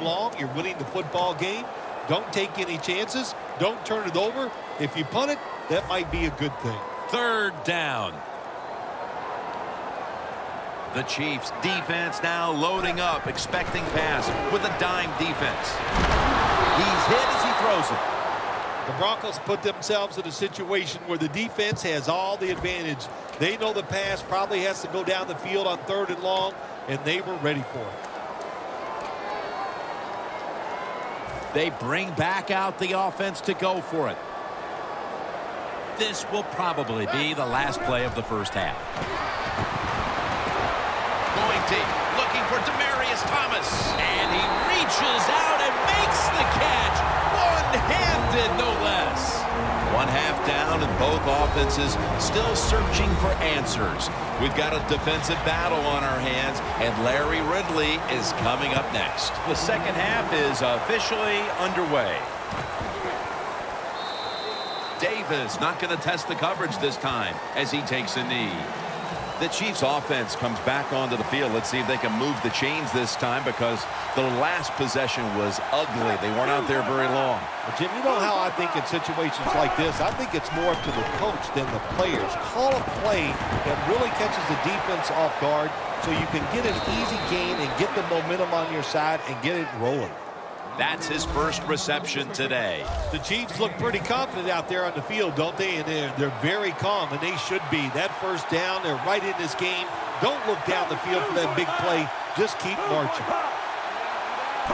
long. You're winning the football game. Don't take any chances. Don't turn it over. If you punt it, that might be a good thing. Third down. The Chiefs defense now loading up, expecting pass with a dime defense. He's hit as he throws it. The Broncos put themselves in a situation where the defense has all the advantage. They know the pass probably has to go down the field on 3rd and long, and they were ready for it. They bring back out the offense to go for it. This will probably be the last play of the first half. Going deep, looking for Demaryius Thomas. And he reaches out and makes the catch. One-handed, no less. 1 half down, and both offenses still searching for answers. We've got a defensive battle on our hands, and Larry Ridley is coming up next. The second half is officially underway. Davis not going to test the coverage this time as he takes a knee. The Chiefs offense comes back onto the field. Let's see if they can move the chains this time, because the last possession was ugly. They weren't out there very long. Well, Jim, you know how I think in situations like this, I think it's more up to the coach than the players. Call a play that really catches the defense off guard so you can get an easy gain and get the momentum on your side and get it rolling. That's his first reception today. The Chiefs look pretty confident out there on the field, don't they? And they're very calm, and they should be. That first down, they're right in this game. Don't look down the field for that big play. Just keep marching.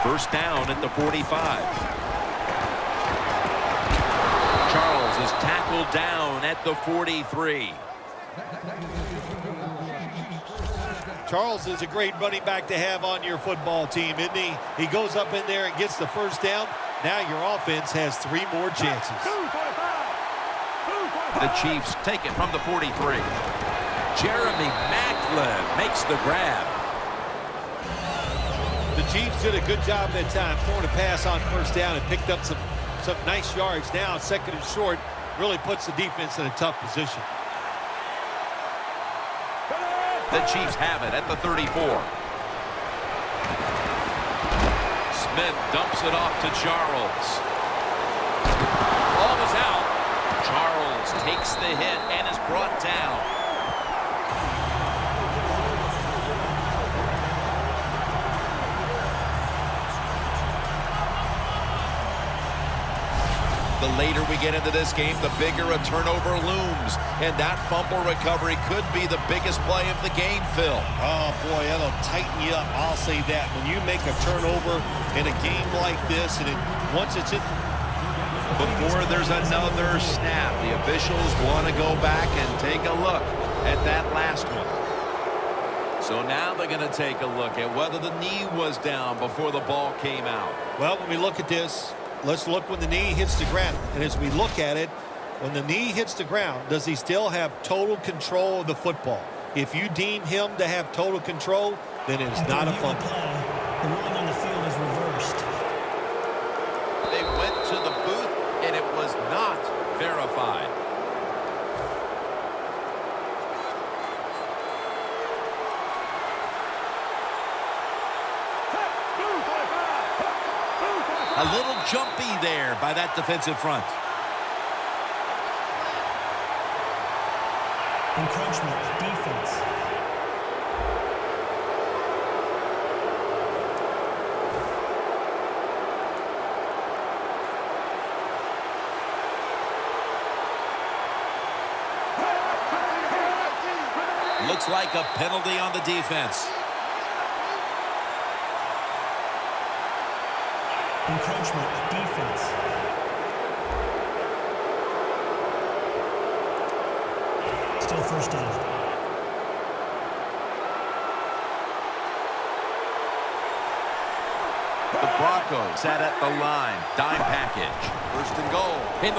First down at the 45. Charles is tackled down at the 43. Charles is a great running back to have on your football team, isn't he? He goes up in there and gets the first down. Now your offense has 3 more chances. The Chiefs take it from the 43. Jeremy Maclin makes the grab. The Chiefs did a good job that time throwing a pass on first down and picked up some nice yards. Now 2nd and short really puts the defense in a tough position. The Chiefs have it at the 34. Smith dumps it off to Charles. Ball is out. Charles takes the hit and is brought down. The later we get into this game, the bigger a turnover looms. And that fumble recovery could be the biggest play of the game, Phil. Oh, boy, that'll tighten you up. I'll say that. When you make a turnover in a game like this, and once it's in... Before there's another snap, the officials want to go back and take a look at that last one. So now they're going to take a look at whether the knee was down before the ball came out. Well, when we look at this, let's look when the knee hits the ground. And as we look at it, when the knee hits the ground, does he still have total control of the football? If you deem him to have total control, then it's not a fumble. The ruling on the field is reversed. They went to the booth, and it was not verified. A little jumpy there by that defensive front. Encroachment, defense. Looks like a penalty on the defense. Encroachment, defense. Still first down. The Broncos sat at the line. Dime package. 1st and goal. And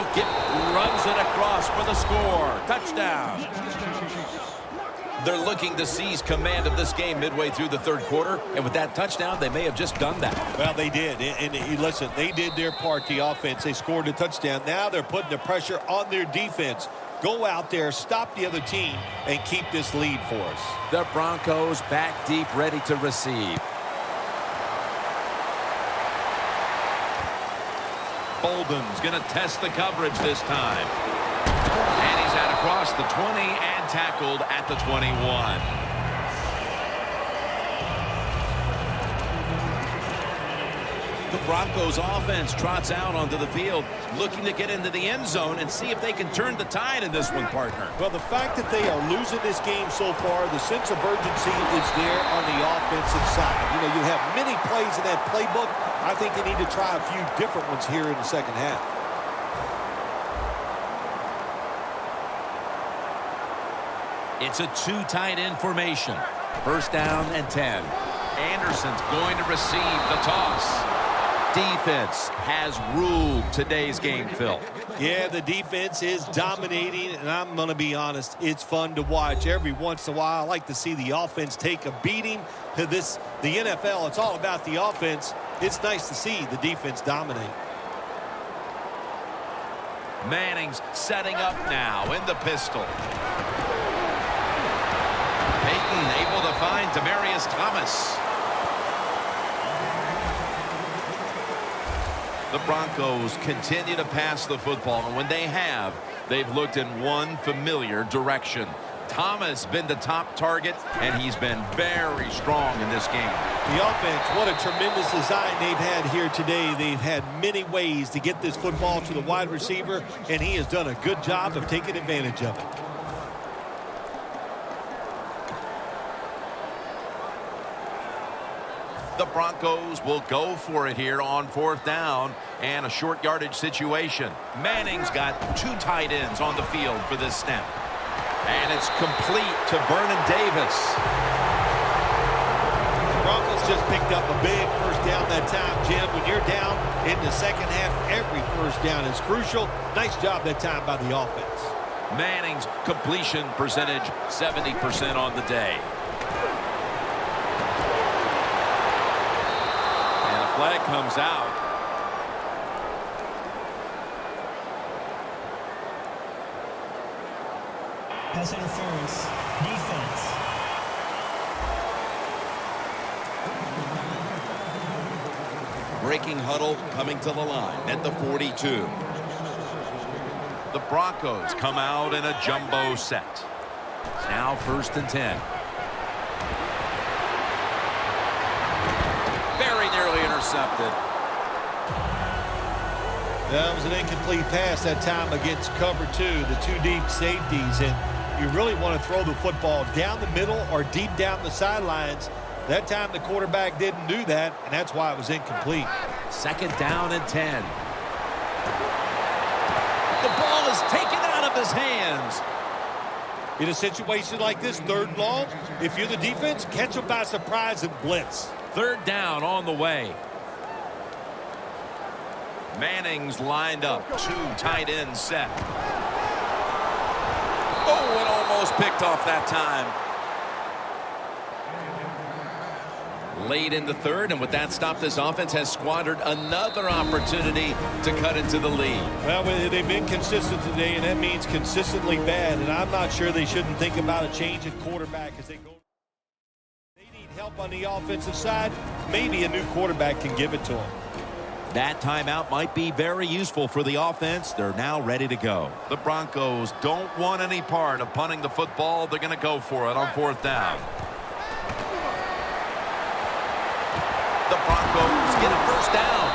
runs it across for the score. Touchdown. They're looking to seize command of this game midway through the 3rd quarter. And with that touchdown, they may have just done that. Well, they did. And listen, they did their part, the offense. They scored a touchdown. Now they're putting the pressure on their defense. Go out there, stop the other team, and keep this lead for us. The Broncos back deep, ready to receive. Bolden's going to test the coverage this time. And he's out across the 20 and tackled at the 21. The Broncos offense trots out onto the field, looking to get into the end zone and see if they can turn the tide in this one, partner. Well, the fact that they are losing this game so far, the sense of urgency is there on the offensive side. You know, you have many plays in that playbook. I think they need to try a few different ones here in the second half. It's a two tight end formation. First down and 10. Anderson's going to receive the toss. Defense has ruled today's game, Phil. Yeah, the defense is dominating, and I'm going to be honest, it's fun to watch. Every once in a while, I like to see the offense take a beating. The NFL, it's all about the offense. It's nice to see the defense dominate. Manning's setting up now in the pistol. Peyton able to find Demaryius Thomas. The Broncos continue to pass the football, and when they have, they've looked in one familiar direction. Thomas been the top target, and he's been very strong in this game. The offense, what a tremendous design they've had here today. They've had many ways to get this football to the wide receiver, and he has done a good job of taking advantage of it. The Broncos will go for it here on fourth down and a short yardage situation. Manning's got two tight ends on the field for this snap. And it's complete to Vernon Davis. The Broncos just picked up a big first down that time, Jim. When you're down in the second half, every first down is crucial. Nice job that time by the offense. Manning's completion percentage, 70% on the day. Flag comes out. Pass interference. Defense. Breaking huddle coming to the line at the 42. The Broncos come out in a jumbo set. Now first and 10. Nearly intercepted. That was an incomplete pass that time against cover two, the two deep safeties, and you really want to throw the football down the middle or deep down the sidelines. That time the quarterback didn't do that, and that's why it was incomplete. Second down and 10. The ball is taken out of his hands. In a situation like this, third and long, if you're the defense, catch them by surprise and blitz. Third down on the way. Manning's lined up. Two tight ends set. Oh, and almost picked off that time. Late in the third, and with that stop, this offense has squandered another opportunity to cut into the lead. Well, they've been consistent today, and that means consistently bad, and I'm not sure they shouldn't think about a change at quarterback as they go. Help on the offensive side, maybe a new quarterback can give it to them. That timeout might be very useful for the offense. They're now ready to go. The Broncos don't want any part of punting the football. They're going to go for it on fourth down. The Broncos get a first down.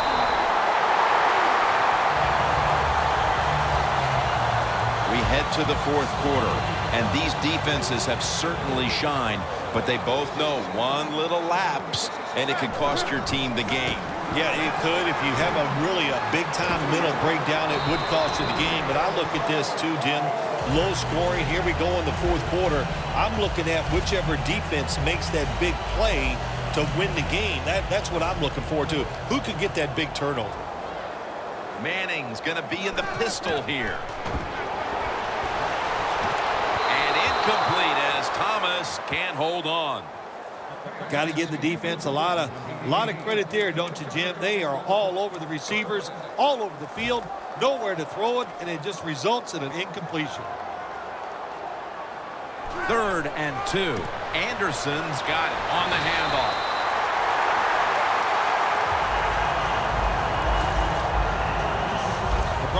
We head to the fourth quarter, and these defenses have certainly shined, but they both know one little lapse, and it could cost your team the game. Yeah, it could. If you have a big-time mental breakdown, it would cost you the game. But I look at this, too, Jim. Low scoring. Here we go in the fourth quarter. I'm looking at whichever defense makes that big play to win the game. That's what I'm looking forward to. Who could get that big turnover? Manning's going to be in the pistol here. Complete as Thomas can't hold on. Got to give the defense a lot of credit there, don't you, Jim? They are all over the receivers, all over the field, nowhere to throw it, and it just results in an incompletion. Third and 2. Anderson's got it on the handoff.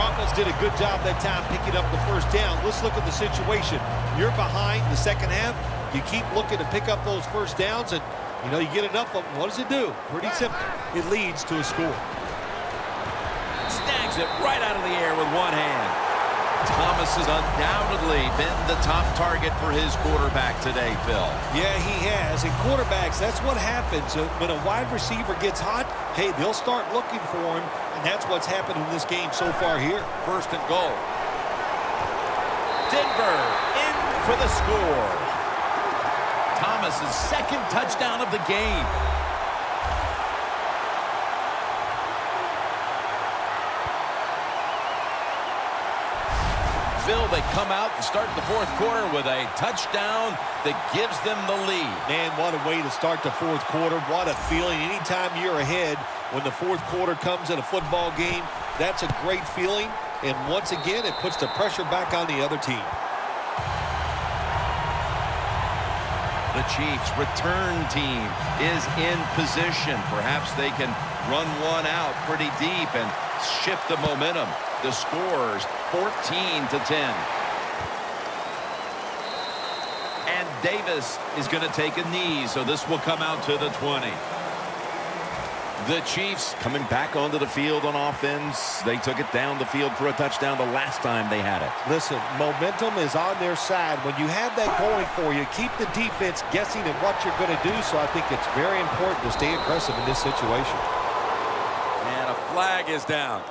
Broncos did a good job that time picking up the first down. Let's look at the situation. You're behind the second half. You keep looking to pick up those first downs, and, you get enough of them. What does it do? Pretty simple. It leads to a score. Snags it right out of the air with one hand. Thomas has undoubtedly been the top target for his quarterback today, Phil. Yeah, he has. And quarterbacks, that's what happens. When a wide receiver gets hot, hey, they'll start looking for him, and that's what's happened in this game so far here. First and goal. Denver in for the score. Thomas's second touchdown of the game. Phil, they come out and start the fourth quarter with a touchdown that gives them the lead. Man, what a way to start the fourth quarter. What a feeling. Anytime you're ahead when the fourth quarter comes in a football game, that's a great feeling. And once again, it puts the pressure back on the other team. The Chiefs' return team is in position. Perhaps they can run one out pretty deep and shift the momentum. The score's 14-10. And Davis is going to take a knee, so this will come out to the 20. The Chiefs coming back onto the field on offense. They took it down the field for a touchdown the last time they had it. Listen, momentum is on their side. When you have that going for you, keep the defense guessing at what you're going to do, so I think it's very important to stay aggressive in this situation. And a flag is down.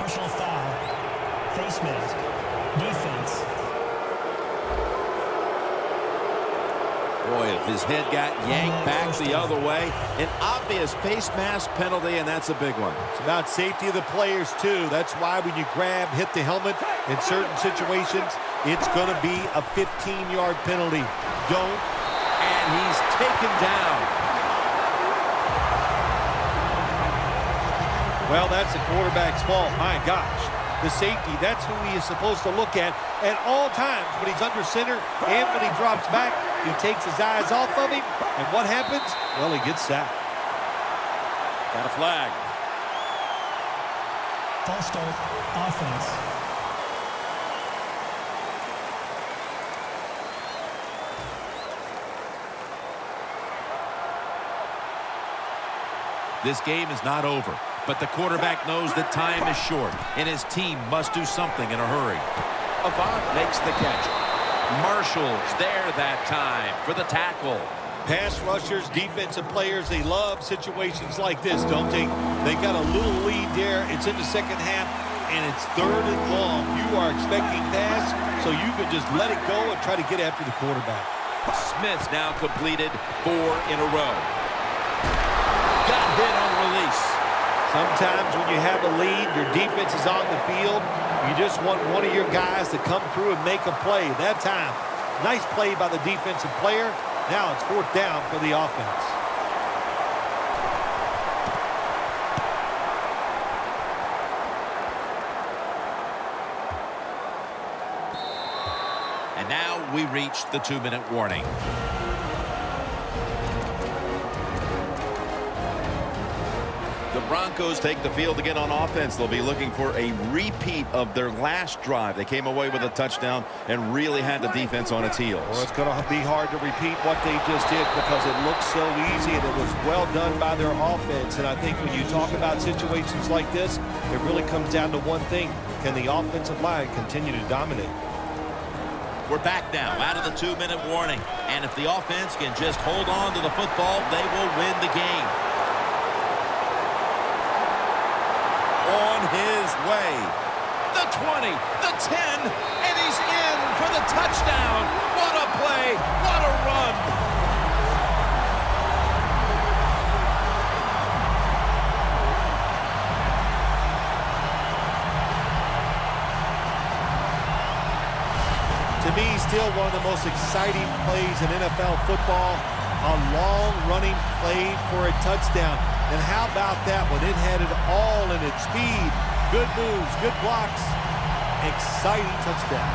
Personal foul. Face mask. Defense. Boy, his head got yanked back the other way. An obvious face mask penalty, and that's a big one. It's about safety of the players, too. That's why when you grab, hit the helmet, in certain situations, it's going to be a 15-yard penalty. Don't. And he's taken down. Well, that's the quarterback's fault. My gosh. The safety, that's who he is supposed to look at all times when he's under center and when he drops back. He takes his eyes off of him, and what happens? Well, he gets sacked. Got a flag. False start. Offense. This game is not over, but the quarterback knows that time is short, and his team must do something in a hurry. Avant makes the catch. Marshall's there that time for the tackle. Pass rushers, defensive players, they love situations like this, don't they? They got a little lead there. It's in the second half, and it's third and long. You are expecting pass, so you can just let it go and try to get after the quarterback. Smith's now completed 4 in a row. Got hit on release. Sometimes when you have a lead, your defense is on the field. You just want one of your guys to come through and make a play. That time, nice play by the defensive player. Now it's fourth down for the offense. And now we reach the 2-minute warning. The Broncos take the field again on offense. They'll be looking for a repeat of their last drive. They came away with a touchdown and really had the defense on its heels. Well, it's going to be hard to repeat what they just did because it looks so easy and it was well done by their offense. And I think when you talk about situations like this, it really comes down to one thing. Can the offensive line continue to dominate? We're back now out of the 2-minute warning. And if the offense can just hold on to the football, they will win the game. On his way. The 20, the 10, and he's in for the touchdown. What a play, what a run. To me, still one of the most exciting plays in NFL football. A long-running play for a touchdown. And how about that one? It had it all in its speed. Good moves, good blocks. Exciting touchdown.